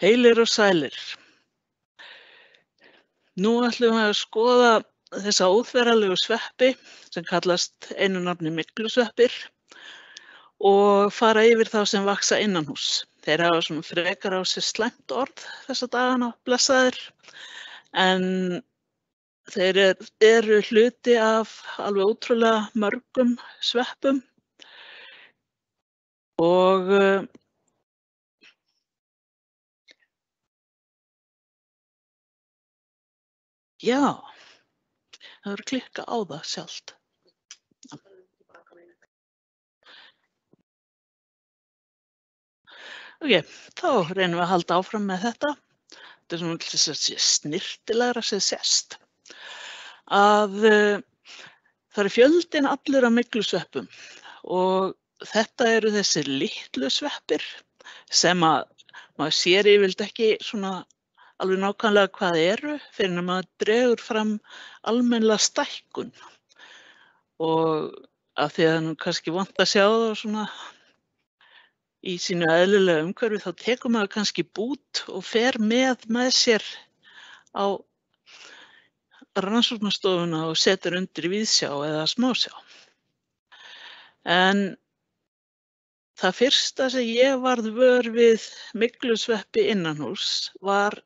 Heilir og sælir. Nú ætlum við að skoða þessa óþverralegu sveppi sem kallast einu nafni myglusveppir og fara yfir þá sem vaxa innanhúss. Þeir hafa svona frekar á sig slæmt orð þessa dagana, blessaðir, en þeir eru hluti af alveg ótrúlega mörgum sveppum og já, það verður klikka á það sjálft. Ok, þá reynum við að halda áfram með þetta. Þetta er svona til þess að sé snyrtilegra sem sést. Það er fjöldinn allur af myglusveppum og þetta eru þessir litlu sveppir sem að maður sér yfirleitt ekki svona alveg nákvæmlega hvað eru fyrir að maður dregur fram almennilega stækkun og af því að nú kannski vont að sjá það svona í sínu eðlilega umhverfi þá tekur maður kannski bút og fer með sér á rannsóknarstofuna og setur undir víðsjá eða smásjá. En það fyrsta sem ég varð vör við myglusveppi innanhúss var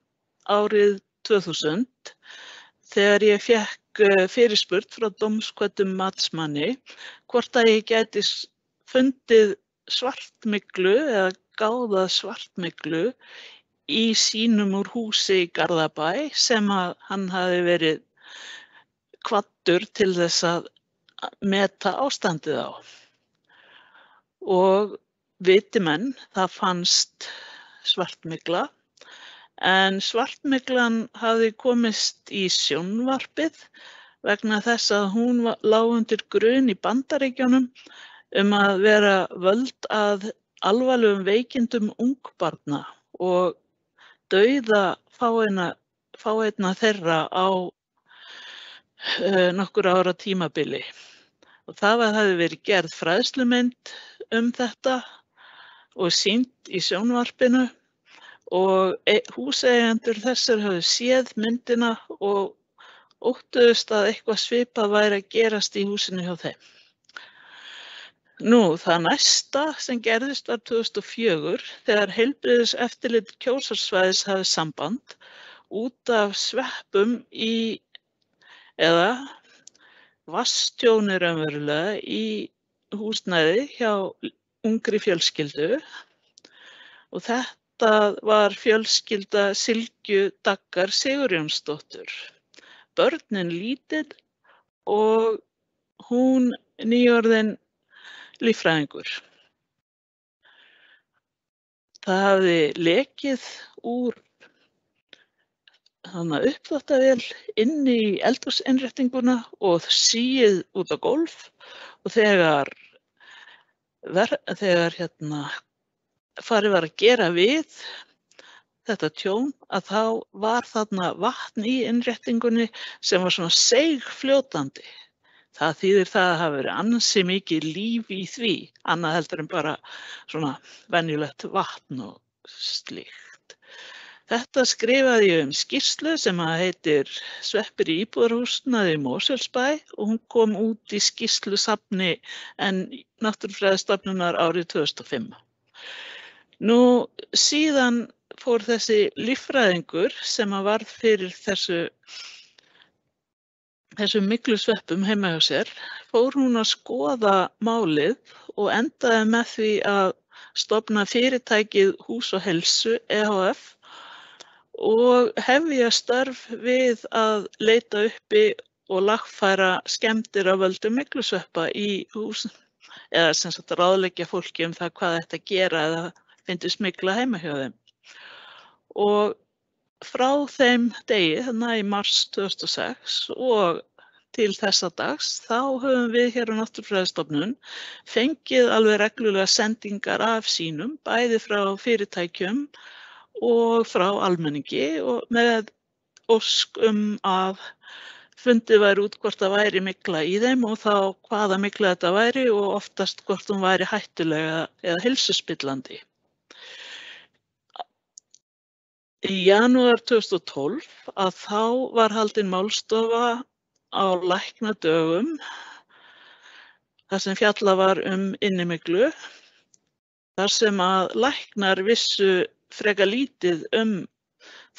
árið 2000 þegar ég fékk fyrirspurn frá dómkvöddum matsmanni hvort að ég gæti fundið svartmyglu eða gáðað svartmyglu í sínum úr húsi í Garðabæ sem að hann hafði verið kvaddur til þess að meta ástandið á. Og viti menn, það fannst svartmygla, en svartmyglan hafði komist í sjónvarpið vegna þess að hún lá undir grun í Bandaríkjunum að vera völd að alvarlegum veikindum ungbarna og dauða fáeinna þeirra á nokkurra ára tímabili. Og það hafði verið gerð fræðslumynd þetta og sýnd í sjónvarpinu og húseigendur þessir höfðu séð myndina og óttuðust að eitthvað svipað væri að gerast í húsinu hjá þeim. Nú, það næsta sem gerðist var 2004 þegar heilbrigðiseftirlit Kjósarsvæðis hafði samband út af sveppum eða vatnstjóni raunverulega í húsnæði hjá ungri fjölskyldu og þetta var fjölskylda Sylgju Daggar Sigurjónsdóttur. Börnin lítil og hún nýorðin líffræðingur. Það hafði lekið úr uppþvottavél inn í eldhúsinnréttinguna og sigið út á gólf og þegar farið var að gera við þetta tjón að þá var þarna vatn í innréttingunni sem var svona seigfljótandi. Það þýðir það að hafa verið ansi mikið líf í því, annað heldur en bara svona venjulegt vatn og slíkt. Þetta skrifaði ég skýrslu sem heitir Sveppir í íbúðarhúsnæði í Mosfellsbæ og hún kom út í skýrslusafni Náttúrufræðistofnunar árið 2005. Nú síðan fór þessi líffræðingur sem varð fyrir þessum myglusveppum heima hjá sér, fór hún að skoða málið og endaði með því að stofna fyrirtækið Hús og heilsu ehf. Og hefja störf við að leita uppi og lagfæra skemmdir af völdum myglusveppa í hús eða sem sagt ráðleggja fólki það hvað ætti að gera eða fyndist mygla heima hjá þeim. Og frá þeim degi, í mars 2006 og til þessa dags, þá höfum við hér á Náttúrufræðistofnun fengið alveg reglulega sendingar af sýnum, bæði frá fyrirtækjum og frá almenningi og með ósk að fundið væri út hvort það væri mygla í þeim og þá hvaða mygla þetta væri og oftast hvort hún væri hættulega eða heilsuspillandi. Í janúar 2012 að þá var haldin málstofa á læknadögum þar sem fjallað var innimyglu, þar sem að læknar vissu frekar lítið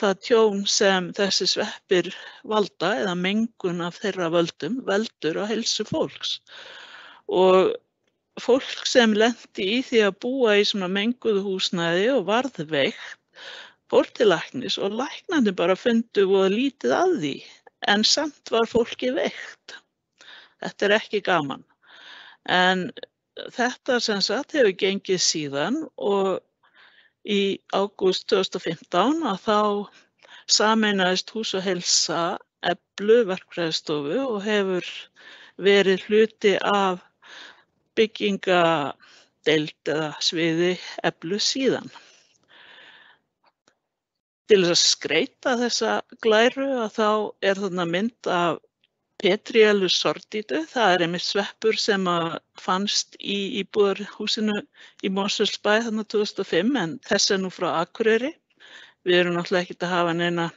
það tjón sem þessi sveppir valda eða mengun af þeirra völdum veldur á heilsu fólks. Og fólk sem lenti í því að búa í svona menguðu húsnæði og varð veikt fór til læknis og læknarnir bara fundu voða lítið að því, en samt var fólki veikt. Þetta er ekki gaman. En þetta sem sagt hefur gengið síðan og í ágúst 2015 að þá sameinaðist Hús og heilsa Eflu verkfræðistofu og hefur verið hluti af byggingadeild eða sviði Eflu síðan. Til þess að skreyta þessa glæru að þá er þarna mynd af Petrielus sordidu. Það er einmitt sveppur sem fannst í íbúðarhúsinu í Mosfellsbæ þarna 2005, en þess er nú frá Akureyri. Við erum náttúrulega ekkert að hafa neina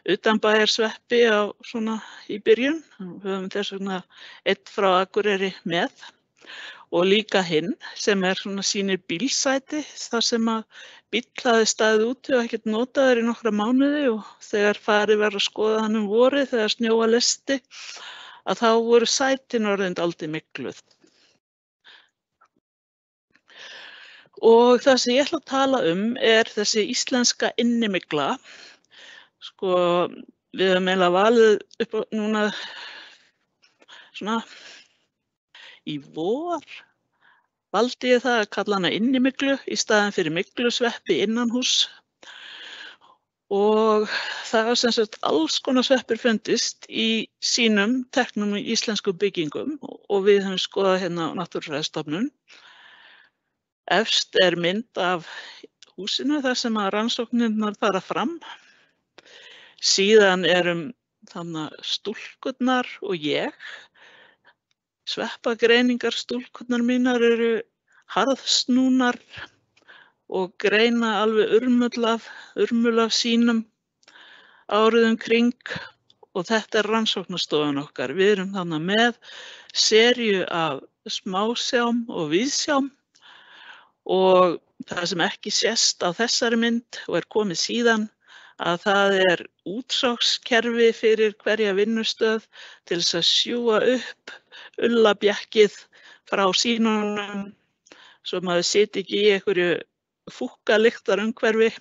utanbæjarsveppi svona í byrjun. Við höfum þess vegna einn frá Akureyri með. Og líka hinn sem svona sýnir bílsæti, þar sem að bíll hafði staðið úti og ekkert notaður í nokkra mánuði og þegar farið var að skoða hann vorið þegar snjóa lesti, að þá voru sætin orðin dálítið mygluð. Og það sem ég ætla að tala er þessi íslenska innimygla. Sko, við höfum eiginlega valið upp á núna svona í vor valdi ég það að kalla hana innimyglu í staðinn fyrir myglusveppi innanhús. Og það var sem sagt alls konar sveppir fundist í sínum teknum í íslenskum byggingum og við höfum skoðað hérna á Náttúrufræðistofnun. Efst er mynd af húsinu þar sem að rannsóknirnar fara fram. Síðan þannig stúlkurnar og ég. Sveppagreiningar stúlkurnar mínar eru harðsnúnar og greina alveg urmul af sínum árið kring og þetta er rannsóknarstofan okkar. Við erum þannig með seríu af smásjám og víðsjám og það sem ekki sést á þessari mynd og er komið síðan að það er útsogskerfi fyrir hverja vinnustöð til þess að sjúga upp ullabjakkið frá sýnunum svo maður sitji ekki í einhverju fúkkalyktarumhverfi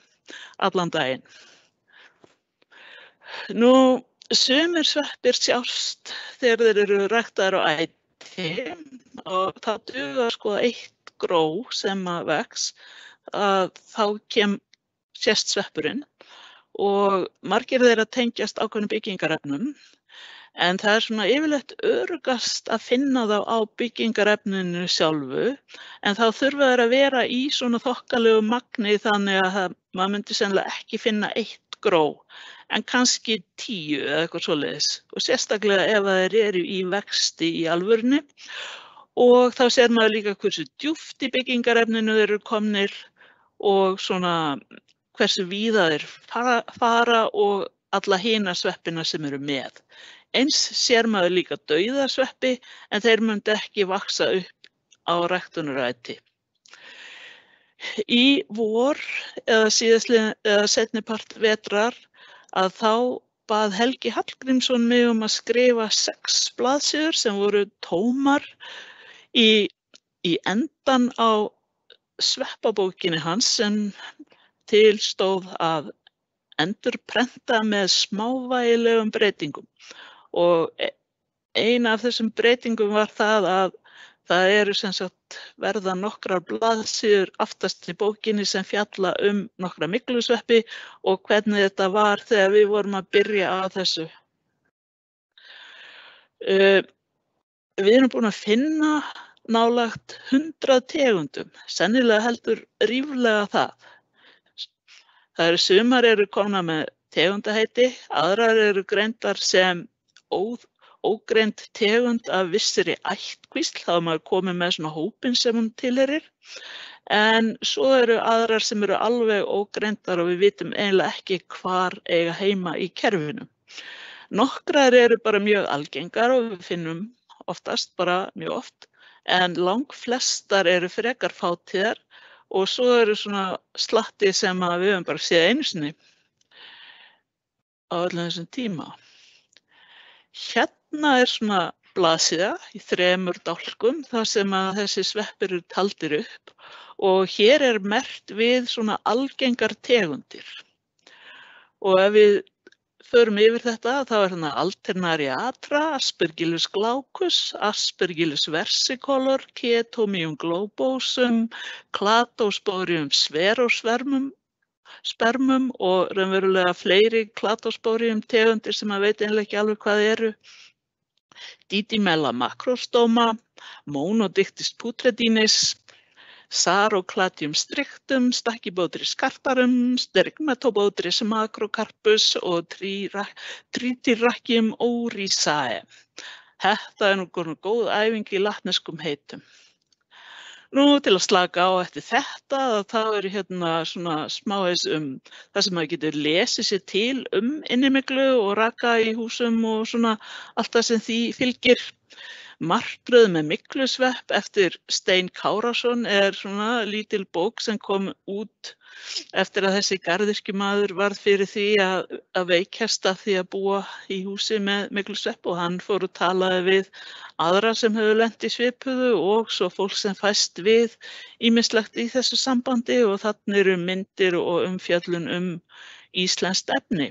allan daginn. Nú, sumir sveppir sjást þegar þeir eru ræktaðir á æti og það dugar sko eitt gró sem vex að þá sést sveppurinn og margir þeirra tengjast ákveðnum byggingarefnum. En það er svona yfirleitt öruggast að finna þá á byggingarefninu sjálfu, en þá þurfa þeir að vera í svona þokkalegu magni þannig að maður myndi sennilega ekki finna eitt gró, en kannski 10 eða eitthvað svoleiðis. Og sérstaklega ef þeir eru í vexti í alvörunni. Og þá sér maður líka hversu djúpt í byggingarefninu þeir eru komnir og svona hversu víða þeir fara og alla hina sveppina sem eru með. Eins sér maður líka dauða sveppi en þeir myndi ekki vaxa upp á ræktunaræti. Í vor eða seinni part vetrar að þá bað Helgi Hallgrímsson mig að skrifa 6 blaðsíður sem voru tómar í endan á sveppabókinni hans sem til stóð að endurprenta með smávægilegum breytingum. Og ein af þessum breytingum var það að það eru sem sagt verða nokkrar blaðsíður aftast í bókinni sem fjalla nokkra myglusveppi og hvernig þetta var þegar við vorum að byrja á þessu. Við erum búin að finna nálægt 100 tegundum, sennilega heldur ríflega það. Það eru sumar komnar með tegundaheiti, aðrar eru greindar sem ógreind tegund af vissri ættkvísl, þá er maður komið með svona hópinn sem hún tilheyrir. En svo eru aðrar sem eru alveg ógreindar og við vitum eiginlega ekki hvar eiga heima í kerfinu. Nokkrar eru bara mjög algengar og við finnum oftast bara mjög oft, en langflestar eru frekar fátíðar og svo eru svona slatti sem við höfum bara séð einu sinni á öllum þessum tíma. Hérna er svona blaðsíða í 3 dálkum þar sem að þessi sveppir eru taldir upp og hér er merkt við svona algengar tegundir. Og ef við förum yfir þetta þá er hérna Alternaria atra, Aspergillus glaucus, Aspergillus versicolor, Chaetomium globosum, Cladosporium spermum og raunverulega fleiri Cladosporium tegundir sem að veit einlega ekki alveg hvað eru. Didymella macrostoma, Monodictis putredinis, Sarocladium strictum, Stachybotrys scarparum, Stigmatobothrys macrocarpus og Trityrrhachium oryzae. Þetta er nú góð æfing í latneskum heitum. Nú til að slaka á eftir þetta, þá eru hérna svona smávegis það sem maður getur lesið sér til innimyglu og raka í húsum og svona allt það sem því fylgir. Martröð með myglusvepp eftir Stein Kárason er svona lítil bók sem kom út eftir að þessi garðyrkjumaður varð fyrir því að veikjast af því að búa í húsi með myglusvepp og hann fór og talaði við aðra sem hefur lent í svipuðu og svo fólk sem fæst við ýmislegt í þessu sambandi og þarna eru myndir og umfjöllun íslenskt efni.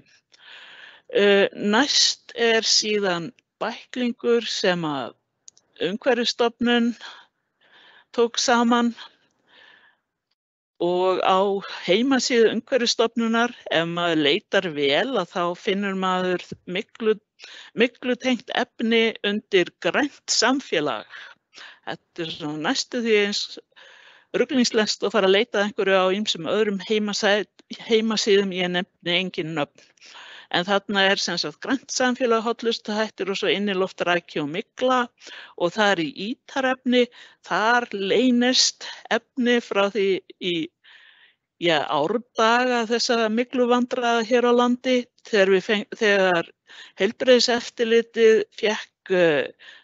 Næst er síðan bæklingur sem að Umhverfisstofnun tók saman og á heimasíðu Umhverfisstofnunar, ef maður leitar vel þá finnur maður myglutengt efni undir grænt samfélag. Þetta er svona næstu því eins ruglingslegt að fara að leita að einhverju á ýmsum öðrum heimasíðum, ég nefni engin nöfn. En þarna er sem sagt grænt samfélag, hollustuhættir og svo inniloft, rækju og mygla og það er í ítarefni, þar leynist efni frá því í árdaga þessa mygluvandræða hér á landi þegar heilbrigðiseftirlitið fékk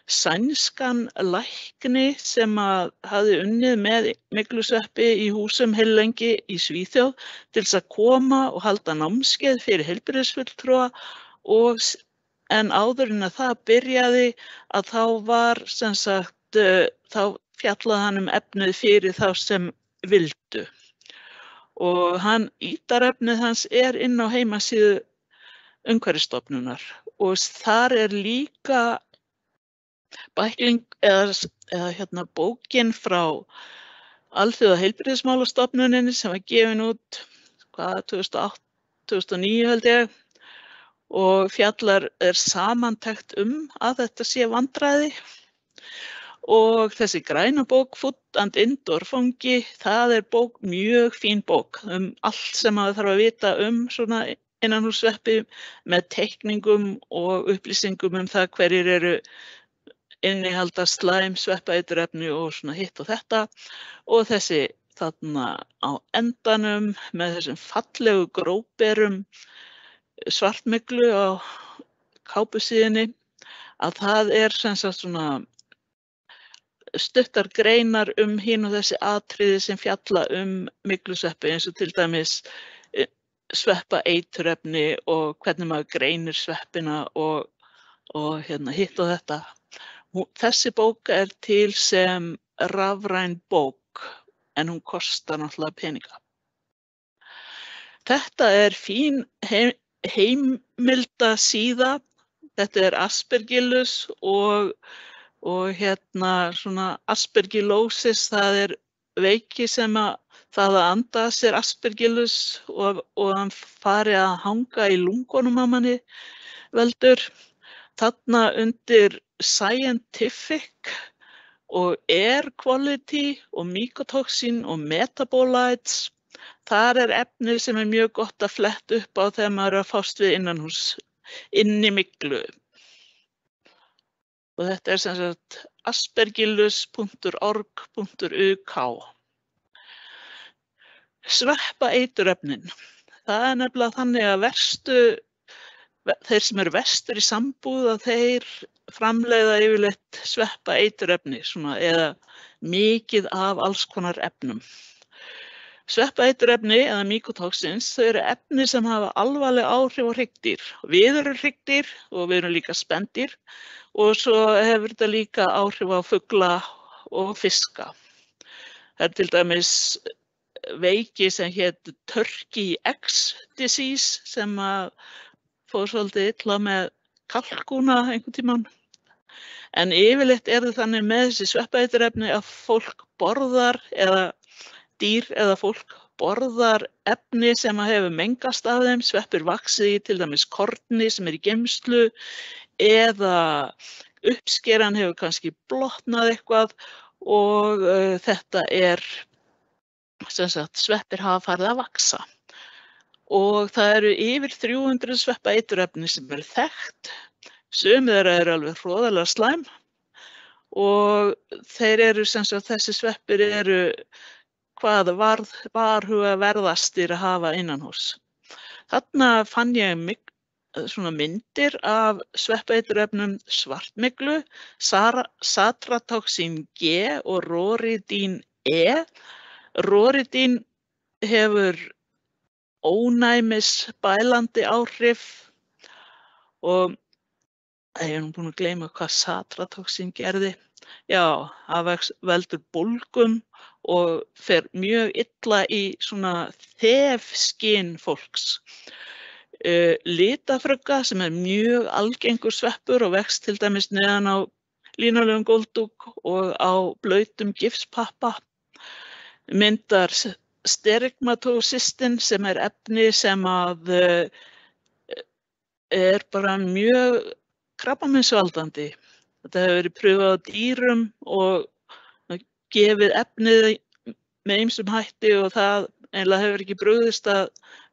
sænskan lækni sem hafði unnið með myglusveppi í húsum heillengi í Svíþjóð til þess að koma og halda námskeið fyrir heilbrigðisfulltrúa en áður en að það byrjaði að þá var sem sagt þá fjallaði hann efnið fyrir þá sem vildu og ítarefnið hans er inn á heimasíðu Umhverfisstofnunar og þar er líka bækling eða bókin frá Alþjóðaheilbrigðismálastofnuninni sem var gefin út 2008-2009 held ég og er samantekt að þetta sé vandræði og þessi græna bók Food and Indoor fangi, það er mjög fín bók allt sem maður þarf að vita svona innanhússveppi með teikningum og upplýsingum það hverjir eru innihalda slæm, sveppaiturefni og svona hitt og þetta og þessi þarna á endanum með þessum fallegu gróberum svartmyglu á kápusíðunni að það er sem sagt svona stuttar greinar hin og þessi atriði sem fjalla myglusveppi eins og til dæmis sveppaiturefni og hvernig maður greinir sveppina og hitt og þetta. Þessi bók er til sem rafræn bók en hún kostar náttúrulega peninga. Þetta er fín heimildasíða. Þetta er Aspergillus og svona aspergillosis, það er veiki sem það að anda sér Aspergillus og hann fari að hanga í lungunum á manni veldur. Þarna undir scientific og air quality og mycotoxin og metabolites, þar er efni sem er mjög gott að fletta upp á þegar maður er að fást við innanhús, inni myglu. Og þetta er sem sagt aspergillus.org.uk. Sveppaeiturefnin. Það er nefnilega þannig að þeir sem eru verstur í sambúð að þeir framleiða yfirleitt sveppaeiturefni eða mikið af alls konar efnum. Sveppaeiturefni eða mykotoxins, þau eru efni sem hafa alvarleg áhrif á hryggdýr. Við erum hryggdýr og við erum líka spendýr og svo hefur þetta líka áhrif á fugla og fiska. Það er til dæmis veiki sem hét Turkey Eggs Disease sem fór svolítið illa með kalkúna einhvern tímann. En yfirleitt er það þannig með þessi sveppaeiturefni að fólk borðar eða dýr eða fólk borðar efni sem hefur mengast af þeim, sveppir vaxið í til dæmis korni sem í geymslu eða uppskeran hefur kannski blotnað eitthvað og þetta sem sagt, sveppir hafa farið að vaxa. Og það eru yfir 300 sveppaeiturefni sem eru þekkt, sum þeirra eru alveg hroðalega slæm og þeir eru sem sagt, þessi sveppir eru hvað varhugaverðastir að hafa innanhús. Þarna fann ég svona myndir af sveppeiturefnum svartmyglu, Satratoxin G og Roridin E. Roridin hefur ónæmisbælandi áhrif og ég er nú búin að gleyma hvað Satratoxin gerði. Já, það veldur bólgum og fer mjög illa í svona þefskyn fólks. Litafrugga sem er mjög algengur sveppur og vex til dæmis neðan á línulegum góldúk og á blautum gifspappa. Myndar sterigmatosistin sem er efni sem er bara mjög krabbameinsvaldandi. Þetta hefur verið pröfað á dýrum og gefið efnið með ýmsum hætti og það eiginlega hefur ekki brugðist að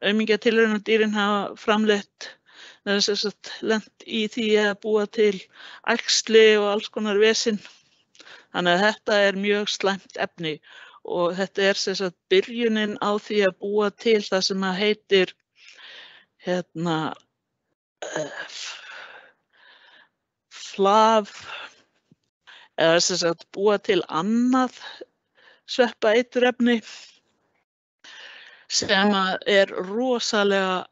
aumingjatilraunadýrin hafa framleitt lent í því að búa til æxli og alls konar vesinn. Þannig að þetta er mjög slæmt efni og þetta er sem sagt byrjunin á því að búa til það sem að heitir eða sem sagt búa til annað sveppaeiturefni sem er rosalega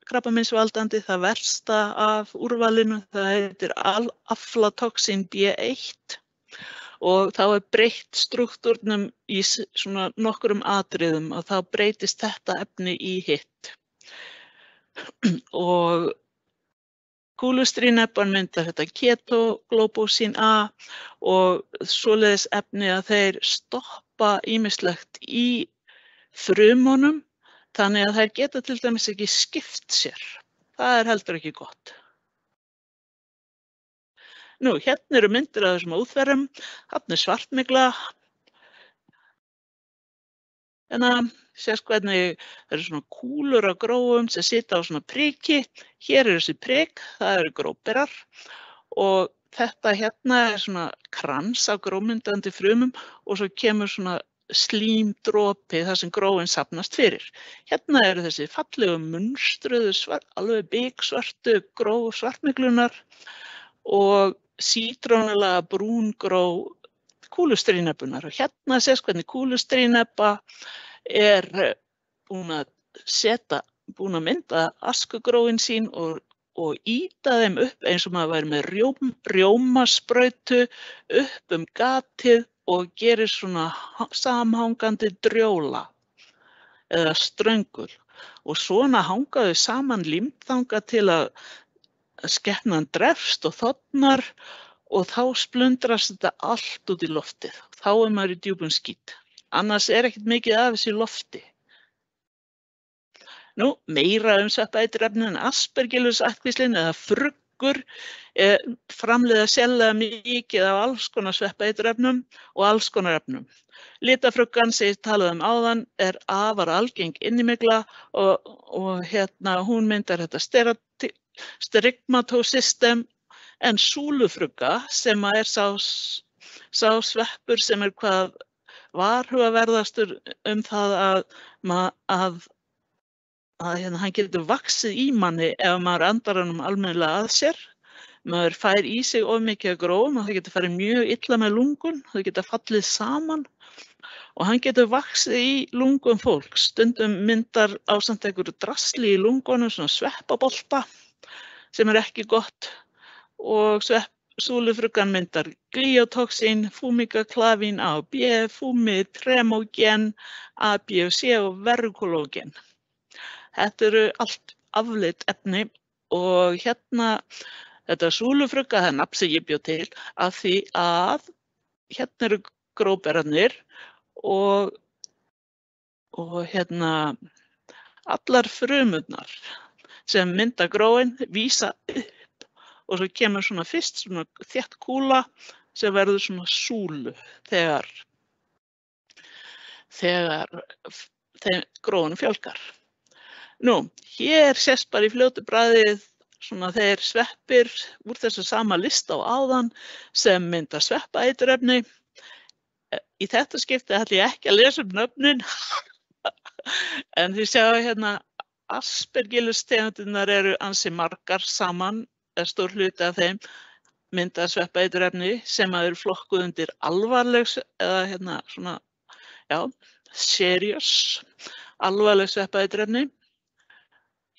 krabbameinsvaldandi. Það versta af úrvalinu, það heitir aflatoxin B1 og þá er breytt strúktúrnum í svona nokkrum atriðum og þá breytist þetta efni í hitt. Og kúlustríneppan myndar þetta ketoglóbúsín A og svoleiðis efni að þeir stoppa ýmislegt í frumunum þannig að þær geta til dæmis ekki skipt sér. Það er heldur ekki gott. Nú, hérna eru myndir af þessum óþverrum, þarna er svartmygla. Sést hvernig það eru svona kúlur á gróum sem sita á svona priki. Hér eru þessi prik, það eru gróberar og þetta hérna er svona krans af grómyndandi frumum og svo kemur svona slímdropi þar sem gróin safnast fyrir. Hérna eru þessi fallegu munstruðu, alveg biksvörtu gró svartmyglunar og sítrónulega brúngró kúlustríneppunar. Og hérna sést hvernig kúlustríneppa er búin að mynda askugróin sín og ýta þeim upp eins og maður væri með rjómasprautu upp gatið og gerir svona samhangandi drjóla eða ströngul. Og svona hanga þau saman límt þangað til að skepnan drefst og þornar og þá splundrast þetta allt út í loftið. Þá er maður í djúpum skít. Annars er ekkert mikið af þessu lofti. Nú, meira sveppaeiturefni en aspergillus-ættkvíslin eða fruggur framleiða sérlega mikið af alls konar sveppaeiturefnum og alls konar efnum. Litafruggan sem ég talaði áðan er afar algeng innimygla og hún myndar þetta sterigmatosistem en súlufrugga sem er sá sveppur sem er hvað varhugaverðastur það að hann getur vaxið í manni ef maður andar honum almennilega að sér. Maður fær í sig of mikið af gróum og það getur farið mjög illa með lungun, þau geta fallið saman og hann getur vaxið í lungum fólks. Stundum myndar ásamt einhverju drasli í lungunum, svona sveppabolta sem ekki gott og súlufruggan myndar glíótoxín, fúmígaklavín A og B, fúmitremogen, A, B og C og verukólógen. Þetta eru allt afleidd efni og þetta súlufrugga, það er nafn sem ég bjó til, af því að hérna eru gróberarnir og allar frumurnar sem mynda gróin vísa upp og svo kemur svona fyrst svona þétt kúla sem verður svona súlu þegar gróin fjölgar. Nú, hér sést bara í fljótu bragðið svona þeir sveppir úr þessu sama lista á áðan sem mynda sveppaeiturefni. Í þetta skipti ætla ég ekki að lesa nöfnin, en þið sjáu hérna aspergillus-tegundirnar eru ansi margar saman, stór hluti af þeim mynda sveppaeiturefni sem eru flokkuð undir alvarleg eða serious, alvarleg sveppaeiturefni.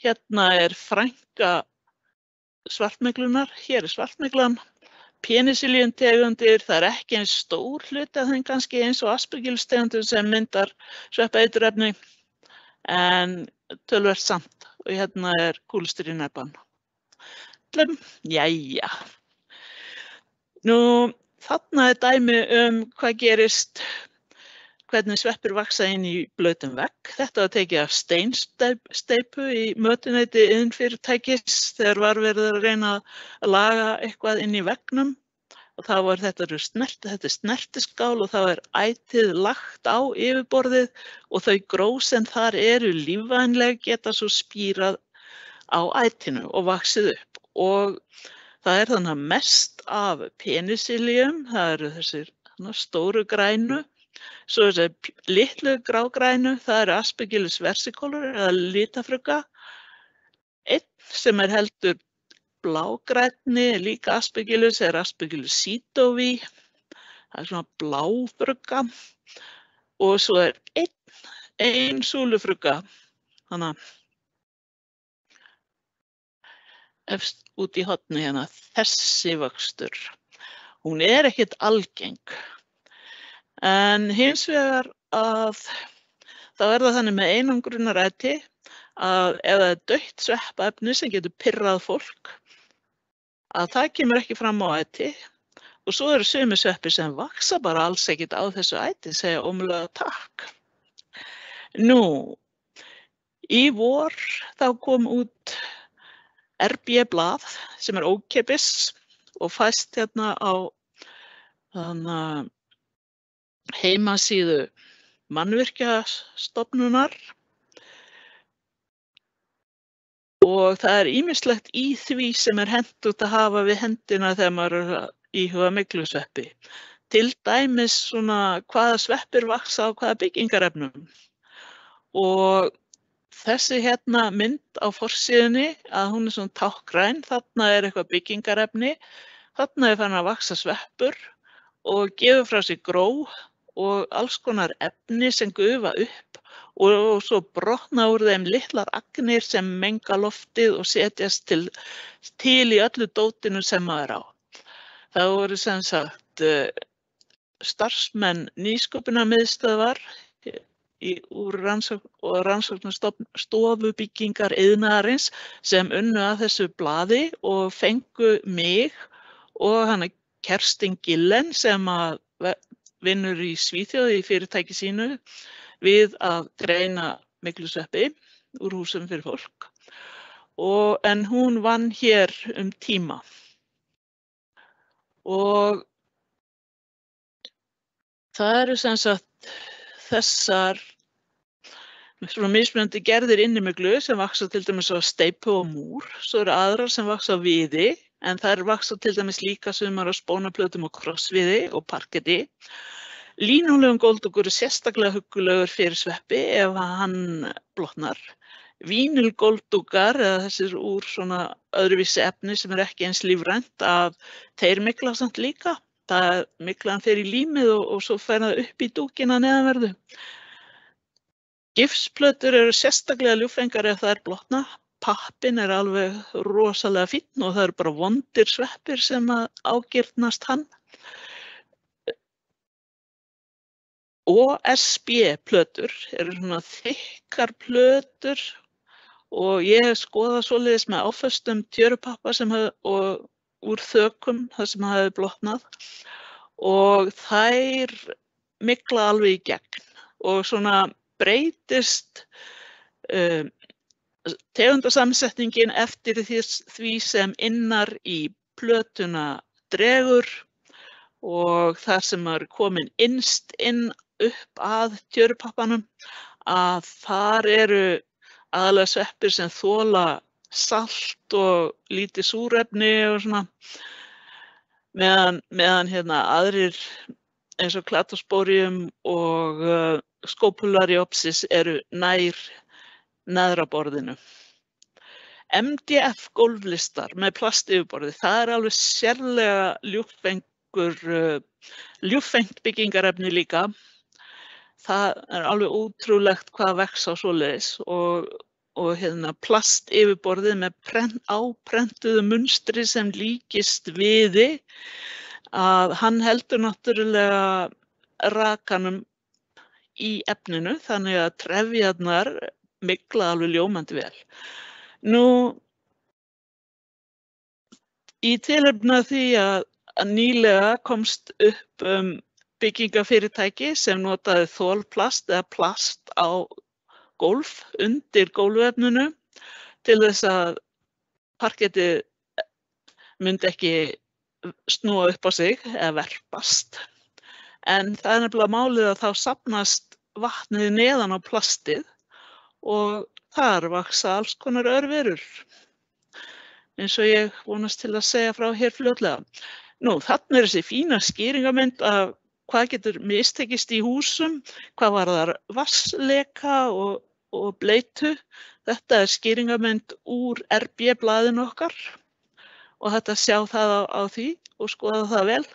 Hérna er frænka svartmyglunar, hér er svartmyglan, penicillin-tegundir, það er ekki eins stór hluti af þeim kannski eins og aspergillus-tegundir sem myndar sveppaeiturefni, en töluvert samt og hérna er kúlustyrínebban. Jæja. Nú, þarna er dæmi hvað gerist, hvernig sveppir vaxa inn í blautan vegg. Þetta var tekið af steinsteypu í mötuneyti iðnfyrirtækis þegar var verið að reyna að laga eitthvað inn í veggnum og þá var þetta er snertiskál og þá er ætið lagt á yfirborðið og þau gró sem þar eru lífvænleg geta svo spírað á ætinu og vaxið upp og það er þannig mest af penicillium, það eru þessir stóru grænu. Svo þessi litlu grágrænu, það eru Aspergillus versicolor eða litafrugga. Einn sem er heldur blágrænni, líka Aspergillus, er Aspergillus sidovi. Það er svona bláfrugga. Og svo er ein súlufrugga, þannig efst út í horni hérna, þessi vöxtur. Hún er ekkert algeng. En hins vegar þá er það þannig með einangrunaræti að ef það er dautt sveppaefni sem getur pirrað fólk, að það kemur ekki fram á æti og svo eru sumir sveppir sem vaxa bara alls ekkert á þessu æti, segja ómögulega takk. Nú, í vor þá kom út RB-blað sem er ókeypis og fæst hérna á heimasíðu Mannvirkjastofnunar og það er ýmislegt í því sem er hentugt að hafa við hendina þegar maður er að íhuga myglusveppi. Til dæmis svona hvaða sveppir vaxa á hvaða byggingarefnum. Og þessi hérna mynd á forsíðunni að hún er svona tákgræn, þarna er eitthvað byggingarefni, þarna er farin að vaxa sveppur og gefur frá sig gró og alls konar efni sem gufa upp og svo brotna úr þeim litlar agnir sem menga loftið og setjast til í öllu dótinu sem maður á. Það voru sem sagt starfsmenn nýsköpunarmiðstöðvar úr rannsóknarstofu byggingar iðnaðarins sem unnu að þessu blaði og fengu mig og hana Kerstin Gillen sem að vinnur í Svíþjóð í fyrirtæki sínu við að greina myglusveppi úr húsum fyrir fólk. En hún vann hér tíma. Og það eru sem sagt þessar mismunandi gerðir innimyglu sem vaxa til dæmis á steypu og múr. Svo eru aðrar sem vaxa á viði, en þær vaxa til dæmis líka sumar á spónaplötum og krossviði og parketti. Línulegum góldúkur er sérstaklega huggulegur fyrir sveppi ef hann blotnar. Vínilgóldúkar, eða þessir úr svona öðruvísi efni sem er ekki eins lífrænt, að þeir mygla samt líka. Það mygla hann fyrir í límið og svo fer það upp í dúkinn að neðanverðu. Gifsplötur eru sérstaklega ljúffengar ef það er blotna. Pappinn er alveg rosalega fínn og það eru bara vondir sveppir sem að ágirnast hann. OSB-plötur eru svona þykkar plötur og ég hef skoðað svoleiðis með áföstum tjörupappa og úr þökum þar sem það hefur blotnað og þær mygla alveg í gegn og svona breytist tegundasamsetningin eftir því sem innar í plötuna dregur og þar sem er komin innst inn upp að tjörupappanum að þar eru aðalega sveppir sem þola salt og lítið súrefni og svona meðan aðrir eins og Cladosporium og Scopulariopsis eru nær neðra borðinu. MDF gólflistar með plastyfirborði, það er alveg sérlega ljúffengt byggingarefni líka. Það er alveg ótrúlegt hvað vex á svoleiðis og plastyfirborðið með áprentuðu munstri sem líkist viði að hann heldur náttúrulega rakanum í efninu þannig að trefjarnar mygla alveg ljómandi vel. Nú, í tilefni af því að nýlega komst upp byggingafyrirtæki sem notaði þolplast eða plast á gólf undir gólfefninu til þess að parkettið myndi ekki snúa upp á sig eða verpast. En það er nefnilega málið að þá safnast vatnið neðan á plastið og þar vaxa alls konar örverur, eins og ég vonast til að segja frá hér fljótlega. Nú, þarna er þessi fína skýringamynd af hvað getur mistekist í húsum, hvað varðar vatnsleka og bleitu. Þetta er skýringamynd úr RB-blaðinu okkar og þetta sjá það á því og skoða það vel.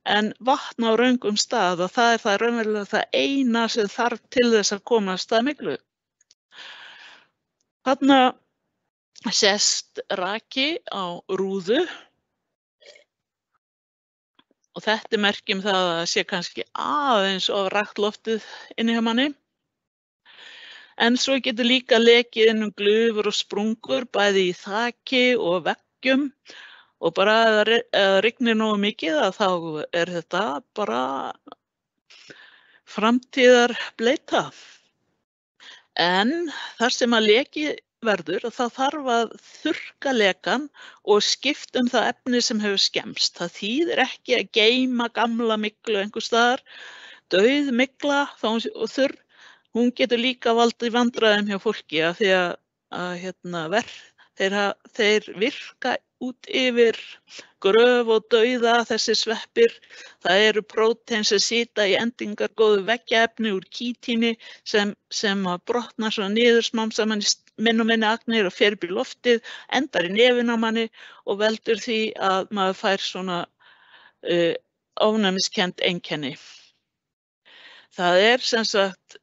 En vatn á röngum stað og það er það raunverulega það eina sem þarf til þess að komast að myglu. Þarna sést raki á rúðu og þetta er merki það að það sé kannski aðeins of rakt loftið inni hjá manni. En svo getur líka lekið inn glufur og sprungur bæði í þaki og veggjum og bara ef það rignir nógu mikið að þá er þetta bara framtíðar bleita. En þar sem að leki verður þá þarf að þurrka lekan og skipta það efni sem hefur skemmst. Það þýðir ekki að geyma gamla myglu einhvers staðar. Dauð mygla og þurr, hún getur líka valdið vandræðum hjá fólki af því að þeir virka út yfir gröf og dauða þessir sveppir. Það eru prótein sem sita í endingargóðu veggjaefni úr kítíni sem brotnar svona niður smám saman í minni og minni agnir og fer upp í loftið, endar í nefinn á manni og veldur því að maður fær svona ofnæmiskennd einkenni. Það er sem sagt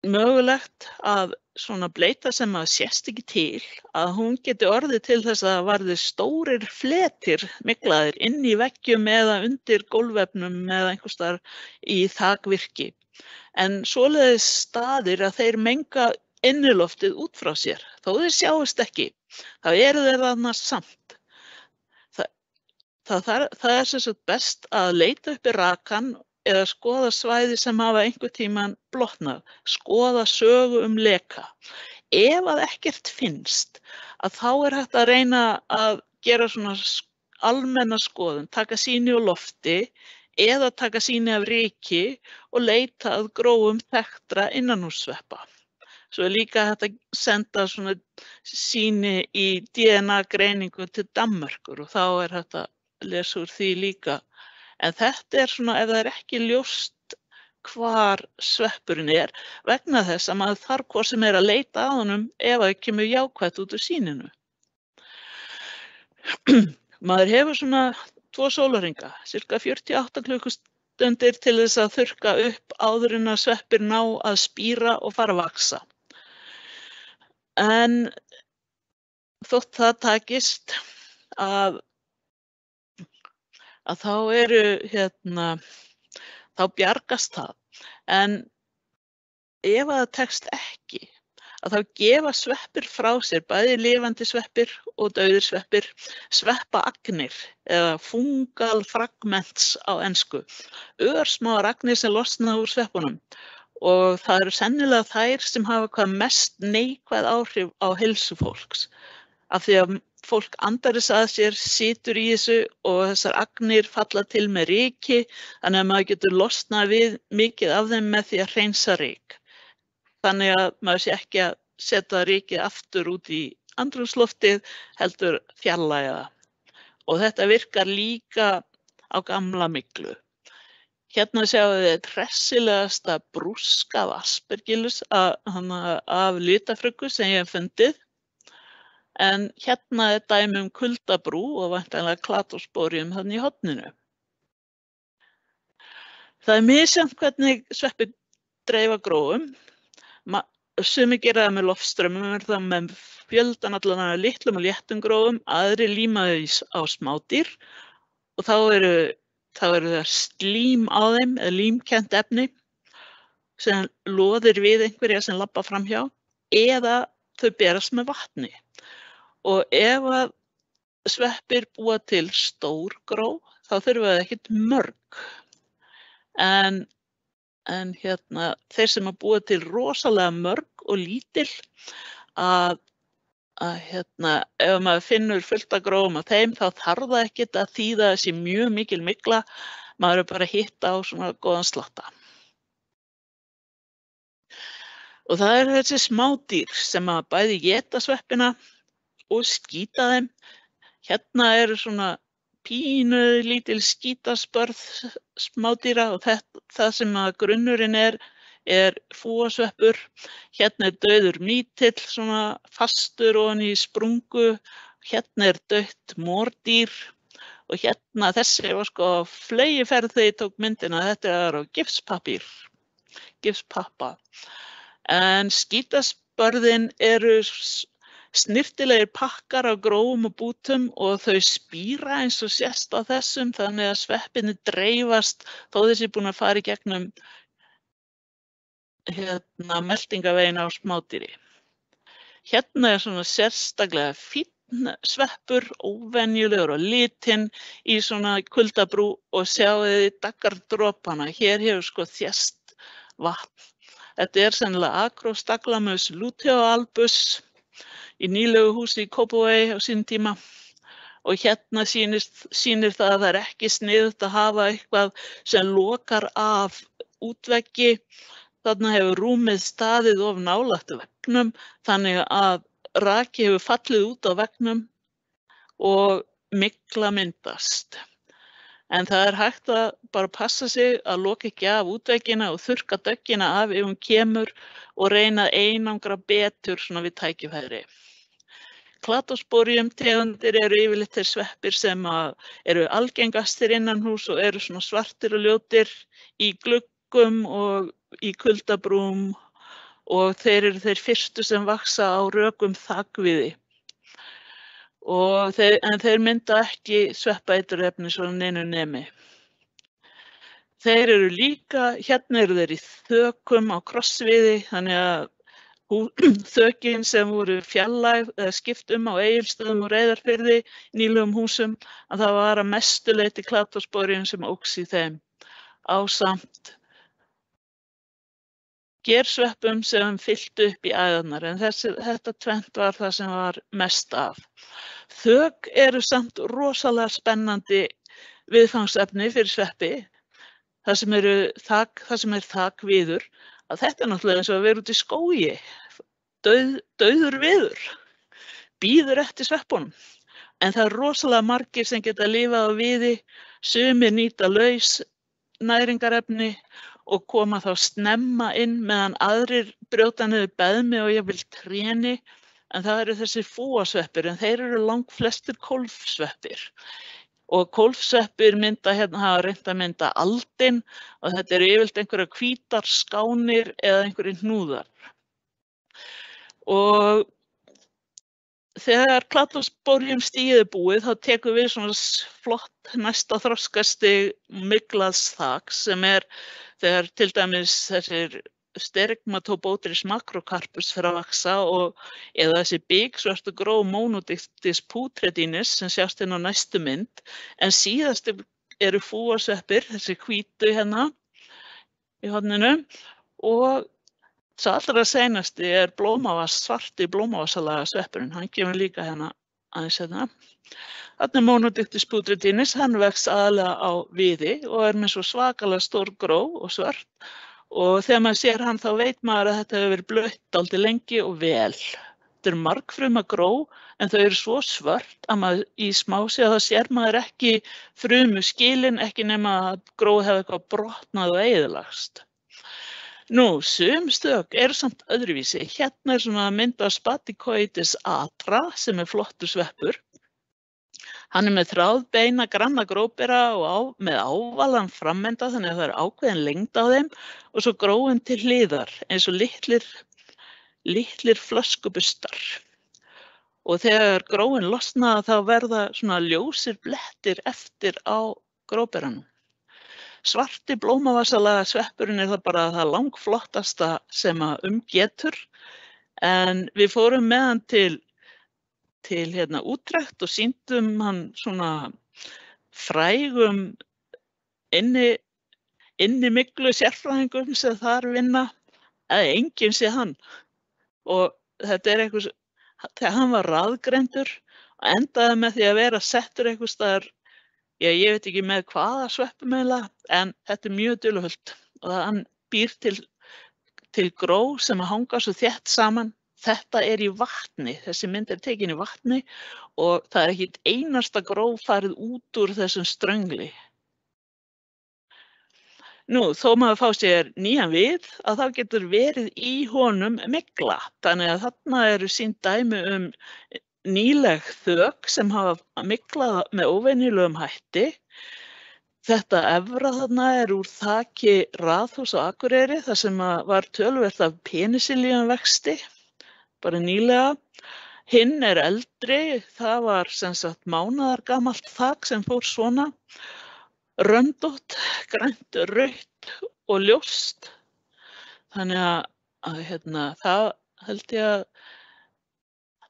mögulegt að svona bleita sem að sést ekki til, að hún geti orðið til þess að varði stórir fletir myglaðir inn í veggjum eða undir gólfefnum eða einhvers staðar í þakvirki. En svoleiðis staðir að þeir menga inniloftið út frá sér, þó þeir sjáist ekki, þá eru þeir þarna samt. Það er sem sagt best að leita uppi rakan eða skoða svæði sem hafa einhvern tímann blotnað, skoða sögu leka. Ef að ekkert finnst, að þá er hægt að reyna að gera svona almenna skoðun, taka sýni úr lofti eða taka sýni af ryki og leita að grófum þekktra innanhússveppa. Svo er líka hægt að senda svona sýni í DNA-greiningu til Danmerkur og þá er hægt að lesa úr því líka En þetta svona ef það ekki ljóst hvar sveppurinn vegna þess að maður þarf hvort sem að leita að honum ef það kemur jákvætt út úr sýninu. Maður hefur svona 2 sólarhringa, sirka 48 klukkustundir til þess að þurrka upp áður en að sveppir ná að spíra og fara að vaxa. En þótt það takist að þá þá bjargast það. En ef það tekst ekki, að þá gefa sveppir frá sér, bæði lifandi sveppir og dauðir sveppir, sveppaagnir eða fungal fragments á ensku. Örsmáar agnir sem losna úr sveppunum. Og það eru sennilega þær sem hafa hvað mest neikvæð áhrif á heilsu fólks. Af því að fólk andaris að sér, situr í þessu og þessar agnir falla til með ryki, þannig að maður getur losnað við mikið af þeim með því að hreinsa ryk. Þannig að maður sé ekki að setja rykið aftur út í andrúmsloftið, heldur fjarlægja það. Og þetta virkar líka á gamla myglu. Hérna sjáum við hressilegasta brúsk af aspergillus af litafruggu sem ég hef fundið. En hérna dæmi kuldabrú og væntanlega klatosporium þarna í horninu. Það misjafnt hvernig sveppir dreifa gróum. Sumir gera það með loftstraumum, það með fjöldan allan af litlum og léttum gróum, aðrir líma þau á smádýr og þá eru það slím á þeim eða límkennt efni sem loðir við einhverja sem labba framhjá eða þau berast með vatni. Og ef að sveppir búa til stór gró, þá þurfa það ekkert mörg. En þeir sem að búa til rosalega mörg og lítil ef maður finnur fullt af gróum á þeim, þá þarf það ekkert að þýða þessi mjög mikil mygla, maður bara að hitta á svona góðan slatta. Og það eru þessi smádýr sem að bæði éta sveppina og skíta þeim. Hérna eru svona pínu lítil skítaspörð smádýra og það sem að grunnurinn er fúasveppur. Hérna dauður mítill, svona fastur ofan í sprungu. Hérna dautt mordýr og hérna þessi var sko á fleygiferð þegar ég tók myndina. Þetta á gifspappa. En skítaspörðin eru snyrtilegir pakkar af gróum og bútum og þau spíra eins og sést á þessum, þannig að sveppirnir dreifast þó þessi búin að fara í gegnum meltingaveginn á smádýri. Hérna svona sérstaklega fínn sveppur, óvenjulegur á litinn í svona kuldabrú og sjáu þið daggardropana. Hér hefur sko þjast vatn. Þetta sennilega Acrostaglamus luteolalbus í nýlegu húsi í Kópavogi á sínum tíma og hérna sýnir það að það ekki sniðugt að hafa eitthvað sem lokar af útveggi. Þarna hefur rúmið staðið of nálægt veggnum þannig að raki hefur fallið út á veggnum og mygla myndast. En það hægt að bara passa sig að loka ekki af útveggina og þurrka döggina af ef hún kemur og reyna að einangra betur svona við tækifæri. Klatosporium tegundir eru yfirleitt þeir sveppir sem eru algengastir innanhús og eru svona svartir og ljótir í gluggum og í kuldabrúm og þeir eru þeir fyrstu sem vaxa á rökum þakviði. En þeir mynda ekki sveppeiturefni svona neinu nemi. Þeir eru líka, hérna eru þeir í þökum á krossviði, þannig að þökin sem voru fjarlægð eða skipt á Egilsstöðum og Reyðarfirði nýlegum húsum, að það var að mestu leyti klatosporium sem óx í þeim, ásamt gersveppum sem fylltu upp í æðarnar, en þetta tvennt var það sem var mest af. Þök eru samt rosalega spennandi viðfangsefni fyrir sveppi, það sem er þakviður, að þetta náttúrulega eins og að vera út í skógi, dauður viður, bíður eftir sveppunum. En það rosalega margir sem geta lifað á viði, sumir nýta laus næringarefni og koma þá snemma inn meðan aðrir brjóta niður beðmi og jafnvel tréni, en það eru þessir fúasveppir, en þeir eru langflestir kólfsveppir. Og kólfsveppir hafa reynt að mynda aldin og þetta eru yfirleitt einhverjar hvítar skánir eða einhverjir hnúðar. Og þegar Cladosporium stigið er búið þá tekur við svona flott næsta þroskastig myglaðs þaks sem er þegar til dæmis þessir Sterigmatobotrytis macrocarpus fer að vaxa eða þessi biksvörtu gró Monodictis putresciens sem sjást inn á næstu mynd, en síðast eru fúasveppir, þessi hvítu hérna í horninu, og sá allra seinasti er svarti blómavasalaga sveppurinn, hann kemur líka hérna aðeins hérna. Þarna er Monodictis putresciens, hann vex aðalega á viði og er með svo svakalega stór gró og svört. Og þegar maður sér hann þá veit maður að þetta hefur verið blautt dálítið lengi og vel. Þetta eru margfruma gró en þau eru svo svört að maður í smásjá þá sér maður ekki frumu skilin, ekki nema að gró hefur eitthvað brotnað og eyðilagst. Nú, sum stök eru samt öðruvísi. Hérna er svona mynd af Spathicoides atra sem er flottur sveppur. Hann er með þráðbeina granna gróbera og með ávalan framenda þannig að það er ákveðin lengd á þeim og svo gróin til hliðar eins og litlir flöskubustar. Og þegar gróin losna þá verða svona ljósir blettir eftir á gróberanum. Svarti blómavasalaga sveppurinn er það bara það langflottasta sem að getur, en við fórum með hann til hérna Utrecht og sýndum hann svona frægum innimyglu sérfræðingum sem þar vinna, eða enginn sé hann. Og þetta er eitthvað, þegar hann var raðgreindur og endaði með því að vera settur einhvers staðar, ég veit ekki með hvaða sveppum eiginlega, en þetta er mjög dularfullt og hann býr til gró sem að hanga svo þétt saman. Þetta er í vatni, þessi mynd er tekin í vatni og það er ekki einasta gró farið út úr þessum ströngli. Nú, þó maður fá sér nýjan við að þá getur verið í honum mygla, þannig að þarna eru sýnd dæmi nýleg þök sem hafa myglað með óvenjulegum hætti. Þetta efra þarna er úr þaki raðhúss á Akureyri þar sem var töluvert af penisillíumvexti. Bara nýlega. Hinn er eldri, það var sem sagt mánaðargamalt þak sem fór svona, röndótt, grænt, rautt og ljóst. Þannig að það held ég að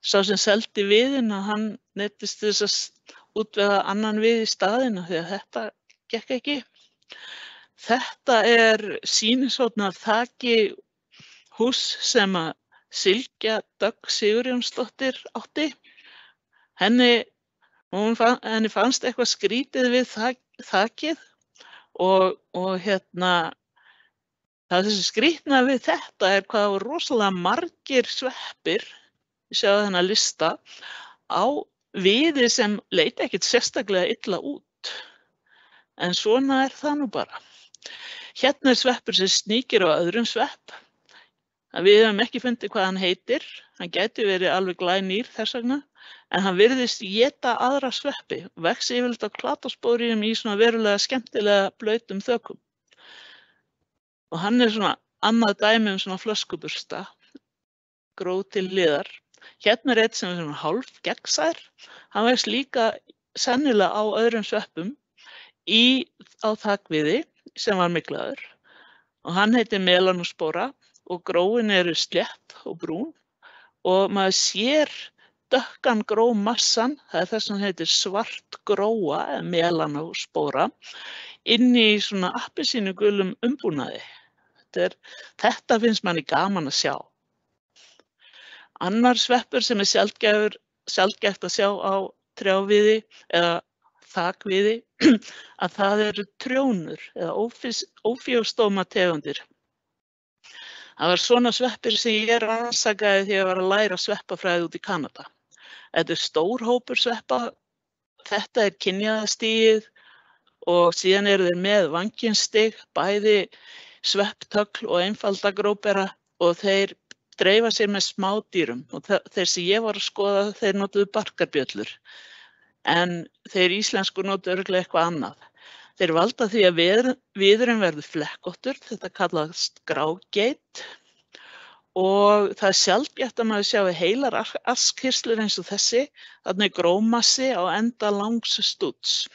sá sem seldi viðinn að hann neyddist til þess að útvega annan við í staðina því að þetta gekk ekki. Þetta er sýnishorn af þaki húss sem að Sylgja Dögg Sigurjónsdóttir átti. Henni fannst eitthvað skrítið við þakið og hérna, það þessi skrítna við þetta er hvað rosalega margir sveppir, ég sjáðu þennan lista, á viði sem leit ekkert sérstaklega illa út. En svona er það nú bara. Hérna er sveppur sem sníkir á öðrum svepp. Við höfum ekki fundið hvað hann heitir, hann gæti verið alveg glænýr þess vegna, en hann virðist éta aðra sveppi, vex yfirleitt á Cladosporium í svona verulega skemmtilega blautum þökum. Og hann er svona annað dæmi svona flöskubursta, gró til hliðar. Hérna er eitt sem er svona hálf gegnsær, hann vex líka sennilega á öðrum sveppum á þakviði sem var myglaður og hann heitir Melanospora. Og gróin eru slétt og brún og maður sér dökkan grómassan, það er þess að heitir svart gróa eða melanospora, inni í svona appelsínugulum umbúnaði. Þetta finnst manni gaman að sjá. Annar sveppur sem er sjaldgæft að sjá á trjáviði eða þakviði, að það eru trjónur eða ófíóstóma tegundir. Það var svona sveppir sem ég rannsakaði þegar ég var að læra sveppafræði út í Kanada. Þetta er stór hópur sveppa Þetta kynjaðastigið og síðan eru þeir með vanginstig, bæði svepptögl og einfalda gróbera og þeir dreifa sér með smádýrum og þeir sem ég var að skoða, þeir notuðu barkarbjöllur en þeir íslensku notuðu örugglega eitthvað annað. Þeir valda því að viðurinn verður flekkóttur, þetta kallast grágeit og það sjaldgæft að maður sjái heilar askirslur eins og þessi, þarna grómassi á enda langs stúts.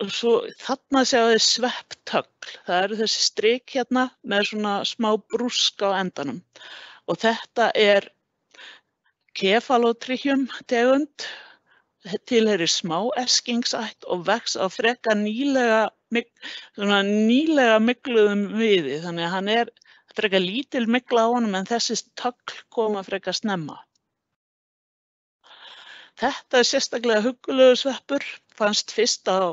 Og svo þarna sjáum við svepptögl, það eru þessi strik hérna með svona smá brúsk á endanum og þetta Kefalotrichum tegund, tilheyrir smáeskingsætt og vex á frekar nýlega mygluðum viði, þannig að hann frekar lítil mygla á honum en þessi tögl koma frekar snemma. Þetta sérstaklega huggulegur sveppur, fannst fyrst á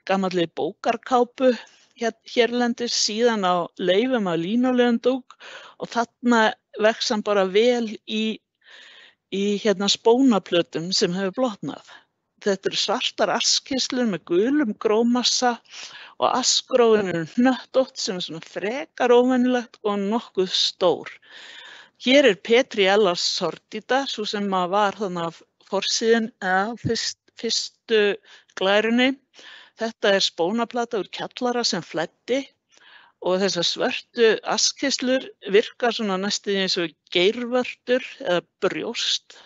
gamalli bókarkápu hérlendis, síðan á leifum af línulegum dúk og þarna vex hann bara vel í spónaplötum sem hefur blotnað. Þetta eru svartar askirslur með gulum grómassa og askgróin eru hnöttótt sem svona frekar óvenjulegt og nokkuð stór. Hér Petriella sordida, svo sem var þannig af forsíðin fyrstu glærunni. Þetta spónaplata úr kjallara sem flæddi og þessar svörtu askirslur virka svona næstum eins og geirvörtur eða brjóst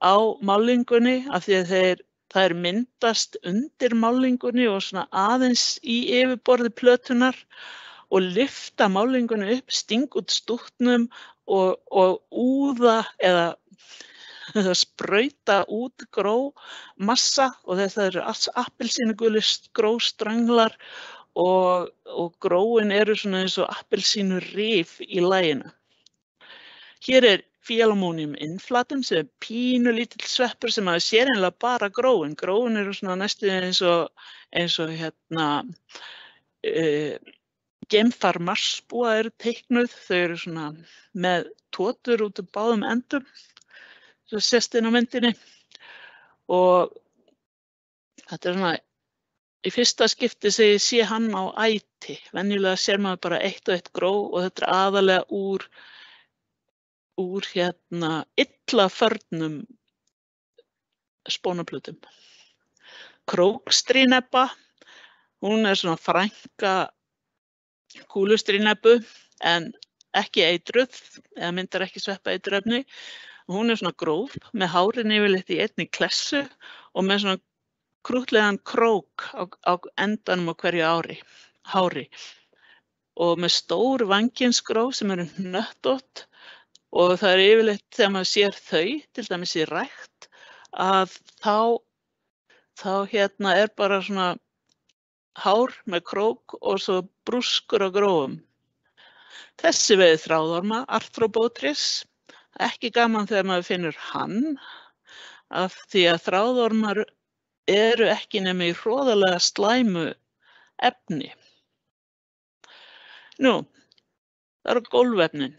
á málningunni af því að þær myndast undir málningunni og svona aðeins í yfirborði plötunar og lyfta málningunni upp, stinga út stútnum og úða eða sprauta út grómassa og þetta eru appelsínugulir gróströnglar og gróin eru svona eins og appelsínurif í laginu. Hér Phyllomonium inflatum sem pínulítill sveppur sem maður sér eiginlega bara gróin. Gróin eru svona næstum eins og geimfar marsbúa eru teiknuð. Þau eru svona með totur út báðum endum, svo sést inn á myndinni. Og þetta svona í fyrsta skipti sem ég sé hann á æti. Venjulega sér maður bara eitt og eitt gró og þetta aðalega úr illa förnum spónaplutum. Krókstrínebba, hún svona frænka kúlustrínebbu en ekki eitruð eða myndar ekki sveppaeiturefni. Hún svona gróf með hárin yfirleitt í einni klessu og með svona krúttlegan krók á endanum á hverju hári og með stór vanginsgróf sem eru hnöttótt og það yfirleitt þegar maður sér þau, til dæmis í rækt, að þá bara svona hár með krók og svo brúskur á grófum. Þessi veiðþráðorma, Arthrobotrys, ekki gaman þegar maður finnur hann, af því að þráðormar eru ekki nema í hroðalega slæmu efni. Nú, það eru gólfefnin.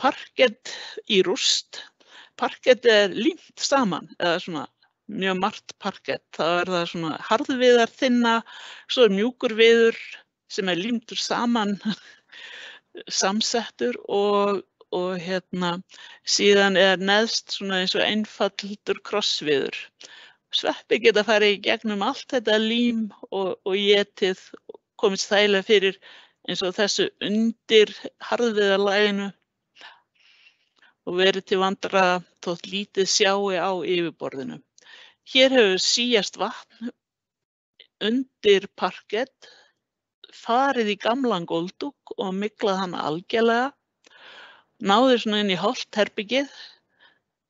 Parkett í rúst. Parkett límt saman, eða svona mjög margt parkett. Það það svona harðviðar þinna, svo mjúkur viður sem límtur saman, samsettur og síðan neðst svona eins og einfaldur krossviður. Sveppi geta farið í gegnum allt þetta lím og étið komist þægilega fyrir eins og þessu undir harðviðarlaginu og verið til vandræða þótt lítið sjái á yfirborðinu. Hér hefur síast vatn undir parkett farið í gamlan góldúk og myglað hann algjörlega, náði svona inn í hálft herbergið.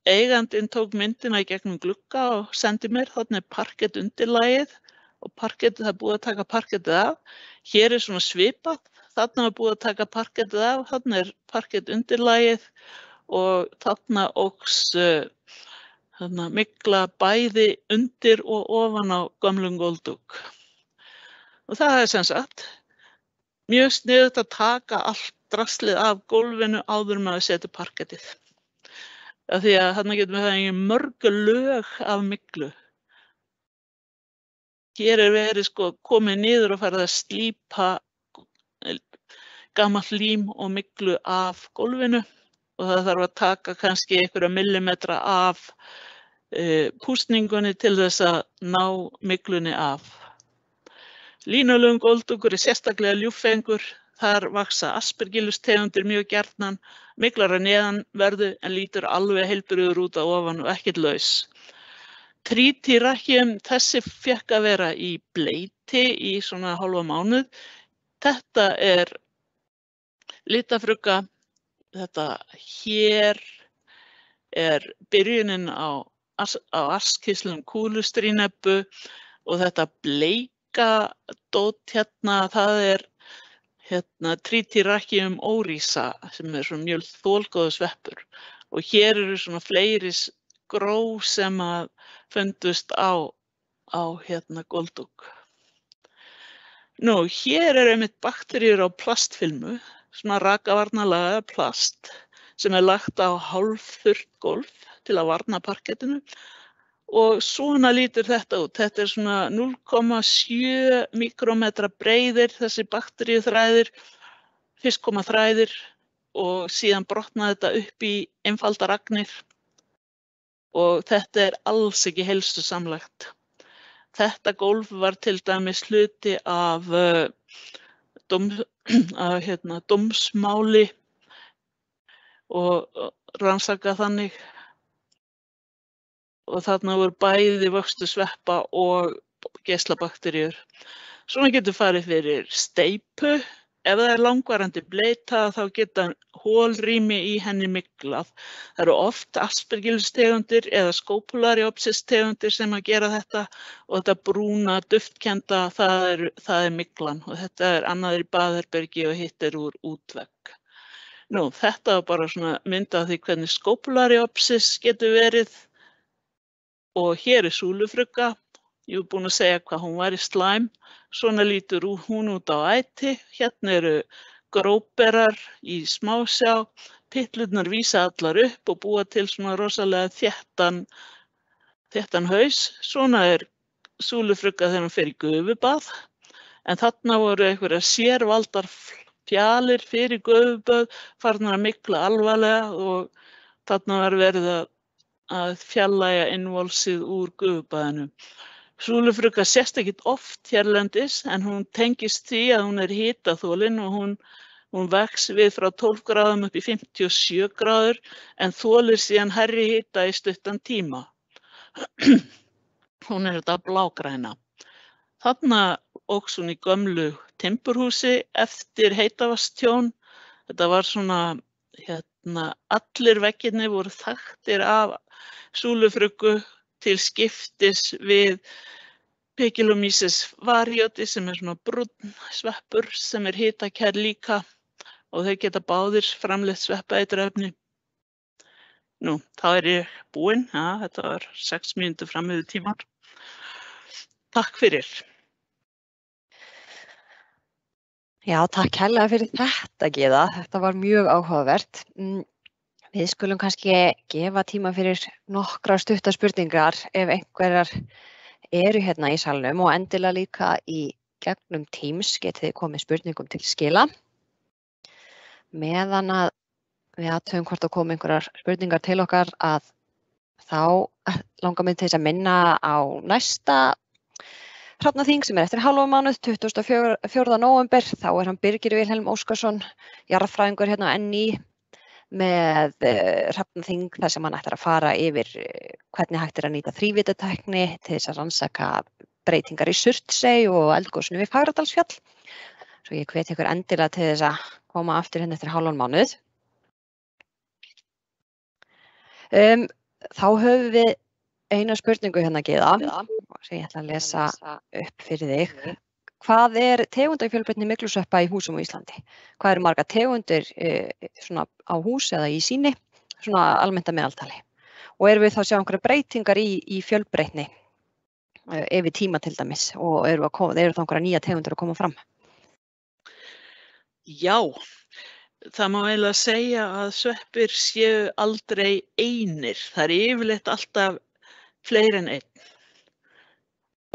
Eigandinn tók myndina í gegnum glugga og sendi mér, þarna parkett undirlagið og parkettið, það búið að taka parkettið af. Hér svona svipað, þarna var búið að taka parkettið af, þarna parkett undirlagið og þarna óx mygla bæði undir og ofan á gömlum góldúk. Og það sem sagt mjög sniðugt að taka allt draslið af gólfinu áður en maður setur parkettið. af því að þarna getum við það mörg lög af myglu. Hér verið komið niður og farið að slípa gamalt lím og myglu af gólfinu og það þarf að taka kannski einhverja millimetra af púsningunni til þess að ná myglunni af. Línulögum góldúkur sérstaklega ljúffengur. Þar vaksa aspergillustegundir mjög gjarnan, myglar að neðanverðu en lítur alveg heilbrigður út að ofan og ekkert laus. Trityrrhynchium, þessi fékk að vera í bleyti í svona hálfa mánuð. Þetta litafrugga, þetta hér byrjunin á askíslum kúlustrínebbu og þetta bleika dót hérna, það Trityrrhynchium oryza sem svona mjög þolgóður sveppur og hér eru svona fleiri gró sem að fundust á góldúk. Nú, hér einmitt bakteríur á plastfilmu, svona rakavarnalaga plast sem lagt á hálfþurrt gólf til að varna parkettinu og svona lítur þetta út. Þetta svona 0,7 mikrómetra breiðir þessi bakteríuþræðir, fyrst koma þræðir og síðan brotnaði þetta upp í einfaldar agnir og þetta alls ekki heilsusamlegt. Þetta gólf var til dæmis hluti af dómsmáli og rannsakað þannig og þarna voru bæði vöxtu sveppa og geislabakteríur. Svona getur farið fyrir steypu. Ef það langvarandi bleita þá geta holrými í henni myglað. Það eru oft aspergillustegundir eða scopulariopsis-tegundir sem að gera þetta og þetta brúna, duftkennda, það myglan og þetta annað í baðherbergi og hitt úr útvegg. Nú, þetta var bara svona mynd af því hvernig scopulariopsis getur verið og hér súlufrugga. Ég var búin að segja hvað hún var í slæm. Svona lítur hún út á æti. Hérna eru gróberar í smásjá. Pitlurnar vísa allar upp og búa til svona rosalega þéttan haus. Svona súlufrugga þegar hún fer í gufubað. En þarna voru einhverjar sérvaldar fjalir fyrir gufubað, farnar að mygla alvarlega og þarna var verið að fjarlægja innvolsið úr gufubaðinu. Súlufrugga sést ekkert oft hérlendis en hún tengist því að hún hitaþolin og hún vex við frá 12 gráðum upp í 57 gráður en þolir síðan hærri hita í stuttan tíma. Hún þetta blágræna. Þarna óx hún í gömlu timburhúsi eftir heitavaststjón. Þetta var svona, allir veggirnir voru þaktir af súlufruggu til skiptis við Picillomyces varietis sem svona brúnn sveppur sem hitakær líka og þau geta báðir framleitt sveppaeiturefni. Nú, þá ég búin. Ja, þetta var 6 mínútur fram yfir tímann. Takk fyrir. Já, takk kærlega fyrir þetta, Gyða. Þetta var mjög áhugavert. Við skulum kannski gefa tíma fyrir nokkrar stuttar spurningar ef einhverjar eru hérna í salnum og endilega líka í gegnum Teams getið þið komið spurningum til skila. Meðan að við athugum hvort að koma einhverjar spurningar til okkar að þá langar mig til þess að minna á næsta hrafnaþing sem eftir hálfa mánuð, 24. nóvember. Þá hann Birgir Vilhelm Óskarsson, jarðfræðingur hérna á NÍ með hrafnaþing þar sem hann ætlar að fara yfir hvernig hægt að nýta þrívítatækni til þess að rannsaka breytingar í Surtsey og eldgosinu við Fagradalsfjall. Svo ég hvet ykkur endilega til þess að koma aftur hérna eftir hálfan mánuð. Þá höfum við eina spurningu hérna, Gyða, sem ég ætla að lesa upp fyrir þig. Hvað tegundafjölbreytni myglusveppa í húsum á Íslandi? Hvað eru margar tegundir svona á hús eða í sýni, svona almennt að meðaltali? Og erum við þá að sjá einhverjar breytingar í fjölbreytni yfir tíma til dæmis og eru þá einhverjar nýja tegundir að koma fram? Já, það má eiginlega segja að sveppir séu aldrei einir. Það yfirleitt alltaf fleiri en einn.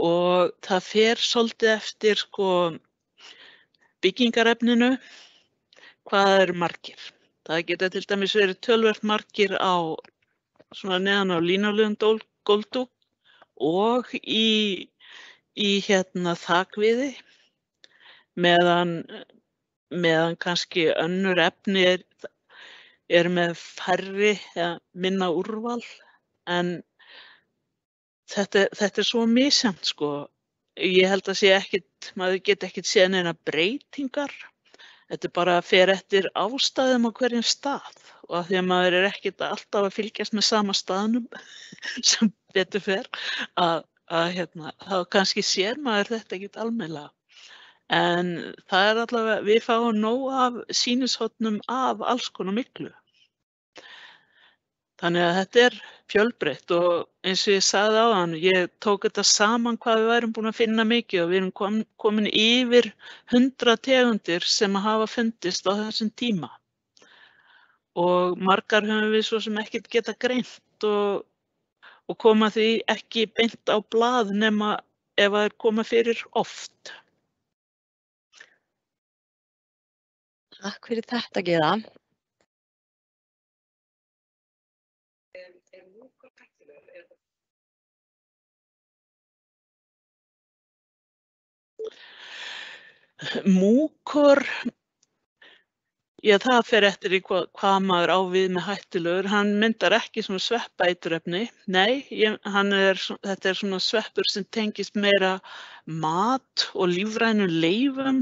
Og það fer svolítið eftir byggingarefninu, hvað það eru margir. Það geta til dæmis verið töluvert margir svona neðan á línulögum góldúk og í þakviði, meðan kannski önnur efni er með færri eða minna úrval, en þetta er svo misjafnt, Ég held að maður geti ekkert séð neina breytingar. Þetta bara fer eftir ástæðum á hverjum stað, og af því að maður er ekkert alltaf að fylgjast með sama staðnum sem betur fer, þá kannski sér maður þetta ekkert almennilega. En það er allavega, við fáum nóg af sýnishornum af alls konar miklu. Þannig að þetta er fjölbreytt, og eins og ég sagði áðan, ég tók þetta saman hvað við værum búin að finna mikið, og við erum komin yfir 100 tegundir sem hafa fundist á þessum tíma. Og margar höfum við svo sem ekkert geta greint og koma því ekki beint á blað nema ef það koma fyrir oft. Takk fyrir þetta, Gyða. Múkor, það fer eftir í hvað maður á við með hættulegur. Hann myndar ekki svona sveppaeiturefni. Nei, þetta er svona sveppur sem tengist meira mat og lífrænum leifum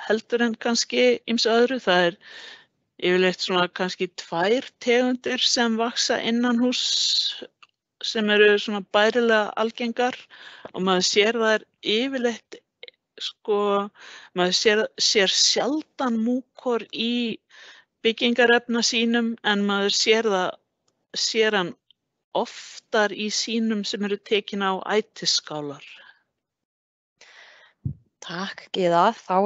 heldur en kannski ýmsu öðru. Það er yfirleitt svona kannski 2 tegundir sem vaxa innanhús sem eru svona bærilega algengar, og maður sér þær yfirleitt maður sér sjaldan múkor í byggingarefna sínum, en maður sér hann oftar í sínum sem eru tekin á ætisskálar. Takk, Gyða. Þá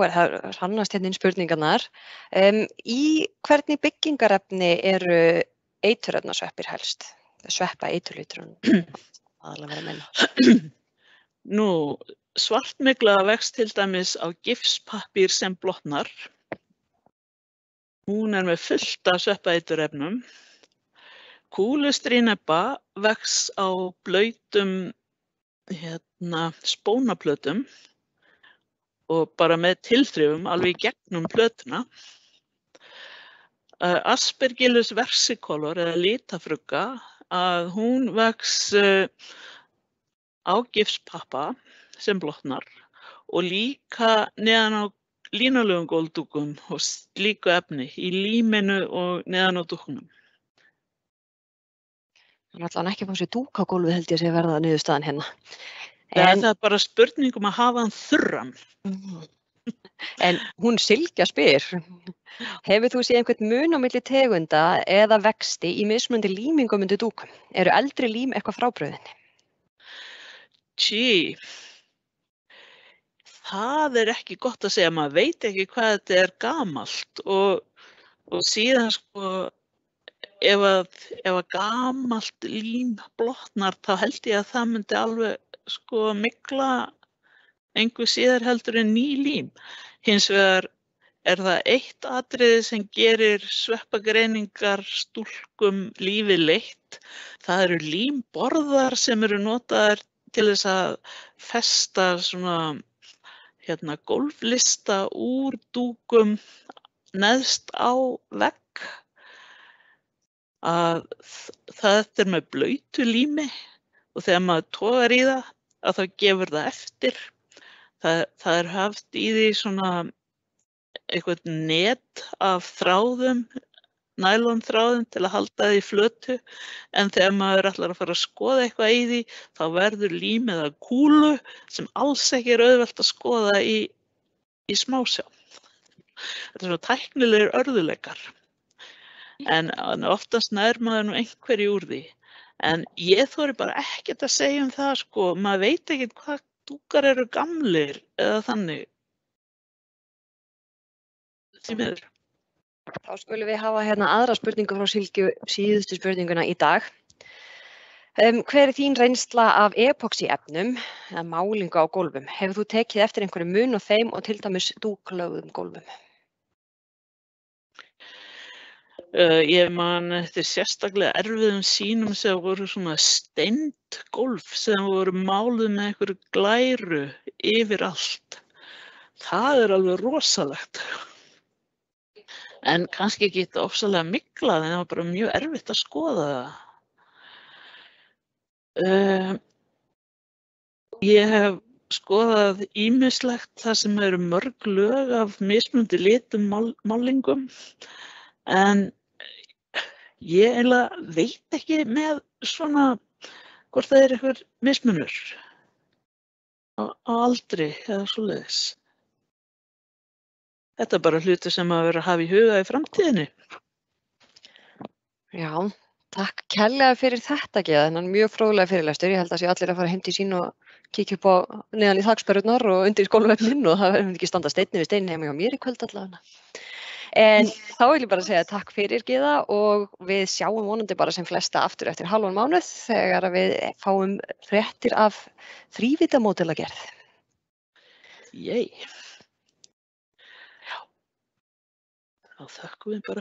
hrannast hérna inn spurningarnar. Í hvernig byggingarefni eru eiturefnasveppir helst? Sveppaeiturliturinn aðalega verið að meina. Nú, svartmygla vex til dæmis á gifspappír sem blotnar. Hún er með fullt af sveppaeiturefnum. Kúlustríneppa vex á blautum spónaplötum og bara með tilþrifum alveg í gegnum plötuna. Aspergillus versicolor eða litafrugga, hún vex á gifspappa sem blotnar og líka neðan á línulögum góldúkum og slíku efni í líminu og neðan á dúknum. Hann ætla hann ekki að fá sér dúk á gólfið, held ég sé verða niðurstaðan hérna. Það er bara spurning að hafa hann þurran. En hún Sylgja spyr, hefur þú séð einhvern mun á milli tegunda eða vexti í mismunandi límingum undir dúkum? Eru eldri lím eitthvað frábrugðin? Það er ekki gott að segja, maður veit ekki hvað þetta er gamalt, og síðan ef að gamalt lím blotnar, þá held ég að það myndi alveg mygla engu síðar heldur en ný lím. Hins vegar er það eitt atriði sem gerir sveppagreiningar stúlkum lífið leitt. Það eru límborðar sem eru notaðir til þess að festa gólflista úr dúkum neðst á vegg. Það er með blautu lími, og þegar maður togar í það, þá gefur það eftir. Það er haft í því eitthvað net af þráðum, nælonþráðum til að halda því flötu, en þegar maður ætlar að fara að skoða eitthvað í því, þá verður límið að kúlu sem alls ekki er auðvelt að skoða í smásjá. Þetta er svona tæknilegir örðuleikar, en oftast nær maður nú einhverju úr því. En ég þori bara ekkert að segja um það, maður veit ekkert hvað dúkar eru gamlir eða þannig. Því miður. Þá skulum við hafa hérna aðra spurningu frá Silju, síðustu spurninguna í dag. Hver er þín reynsla af epoxy-efnum eða málingu á gólfum? Hefur þú tekið eftir einhverju mun á þeim og til dæmis dúklögðum gólfum? Ég man eftir sérstaklega erfiðum sýnum sem voru svona steind gólf sem voru máluð með einhverju glæru yfir allt. Það er alveg rosalegt. En kannski ekki þetta ofsalega miklað, en það var bara mjög erfitt að skoða það. Ég hef skoðað ýmislegt þar sem eru mörg lög af mismunandi litum málingum, en ég eiginlega veit ekki með svona hvort það er einhver mismunur á aldri eða svoleiðis. Þetta er bara hluti sem að vera að hafa í huga í framtíðinni. Já, takk kærlega fyrir þetta, Gyða, þennan mjög fróðlega fyrirlestur. Ég held að sé allir að fara heim til sín og kíkja upp á neðan í þaksperrurnar og undir skólavefnin og það verður ekki standa steinn við stein heima hjá mér í kvöld allavega. En þá vil ég bara segja takk fyrir, Gyða, og við sjáum vonandi bara sem flesta aftur eftir hálfan mánuð þegar við fáum fréttir af þrívíddarmódelagerð. Þá þökkum við bara